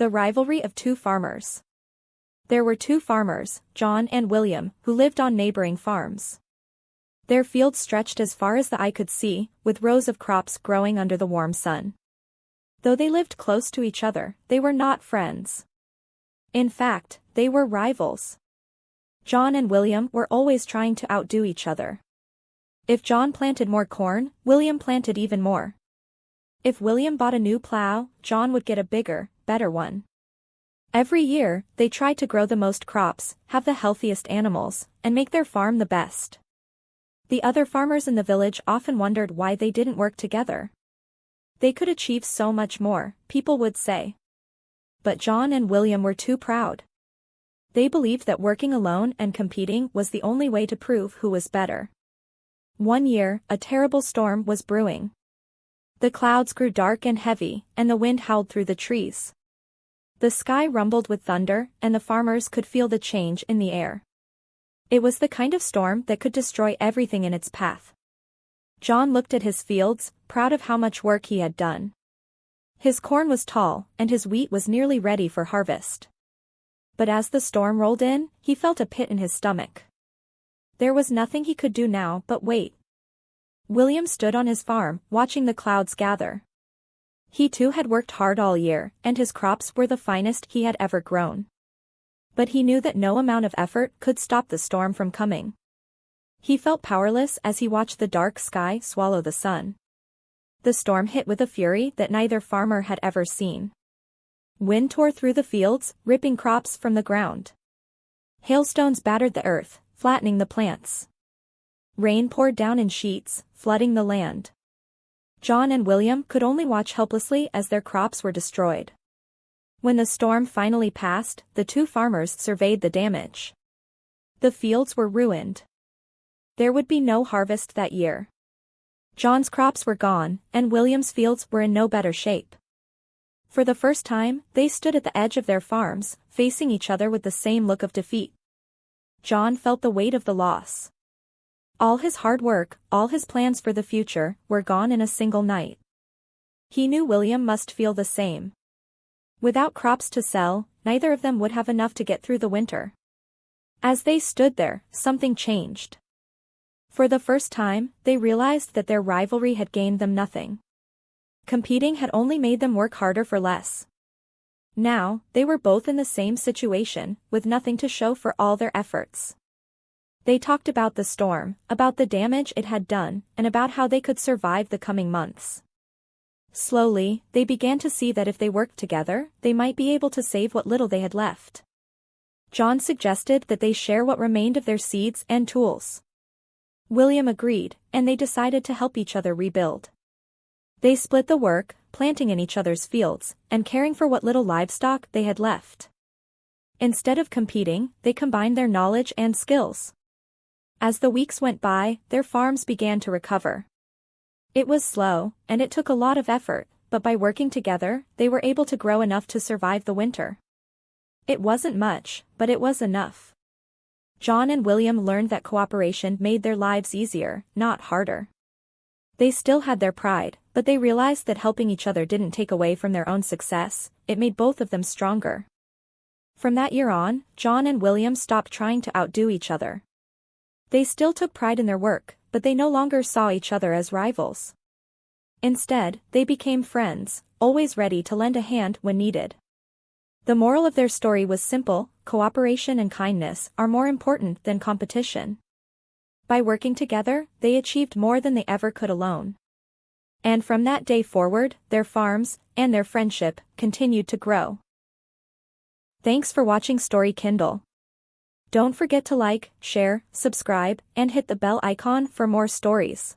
The Rivalry of Two Farmers. There were two farmers, John and William, who lived on neighboring farms. Their fields stretched as far as the eye could see, with rows of crops growing under the warm sun. Though they lived close to each other, they were not friends. In fact, they were rivals. John and William were always trying to outdo each other. If John planted more corn, William planted even more. If William bought a new plow, John would get a bigger, better one. Every year, they tried to grow the most crops, have the healthiest animals, and make their farm the best. The other farmers in the village often wondered why they didn't work together. They could achieve so much more, people would say. But John and William were too proud. They believed that working alone and competing was the only way to prove who was better. One year, a terrible storm was brewing. The clouds grew dark and heavy, and the wind howled through the trees. The sky rumbled with thunder, and the farmers could feel the change in the air. It was the kind of storm that could destroy everything in its path. John looked at his fields, proud of how much work he had done. His corn was tall, and his wheat was nearly ready for harvest. But as the storm rolled in, he felt a pit in his stomach. There was nothing he could do now but wait. William stood on his farm, watching the clouds gather. He too had worked hard all year, and his crops were the finest he had ever grown. But he knew that no amount of effort could stop the storm from coming. He felt powerless as he watched the dark sky swallow the sun. The storm hit with a fury that neither farmer had ever seen. Wind tore through the fields, ripping crops from the ground. Hailstones battered the earth, flattening the plants. Rain poured down in sheets, flooding the land. John and William could only watch helplessly as their crops were destroyed. When the storm finally passed, the two farmers surveyed the damage. The fields were ruined. There would be no harvest that year. John's crops were gone, and William's fields were in no better shape. For the first time, they stood at the edge of their farms, facing each other with the same look of defeat. John felt the weight of the loss. All his hard work, all his plans for the future, were gone in a single night. He knew William must feel the same. Without crops to sell, neither of them would have enough to get through the winter. As they stood there, something changed. For the first time, they realized that their rivalry had gained them nothing. Competing had only made them work harder for less. Now, they were both in the same situation, with nothing to show for all their efforts. They talked about the storm, about the damage it had done, and about how they could survive the coming months. Slowly, they began to see that if they worked together, they might be able to save what little they had left. John suggested that they share what remained of their seeds and tools. William agreed, and they decided to help each other rebuild. They split the work, planting in each other's fields, and caring for what little livestock they had left. Instead of competing, they combined their knowledge and skills. As the weeks went by, their farms began to recover. It was slow, and it took a lot of effort, but by working together, they were able to grow enough to survive the winter. It wasn't much, but it was enough. John and William learned that cooperation made their lives easier, not harder. They still had their pride, but they realized that helping each other didn't take away from their own success, it made both of them stronger. From that year on, John and William stopped trying to outdo each other. They still took pride in their work, but they no longer saw each other as rivals. Instead, they became friends, always ready to lend a hand when needed. The moral of their story was simple: cooperation and kindness are more important than competition. By working together, they achieved more than they ever could alone. And from that day forward, their farms, and their friendship, continued to grow. Thanks for watching Story Kindle. Don't forget to like, share, subscribe, and hit the bell icon for more stories.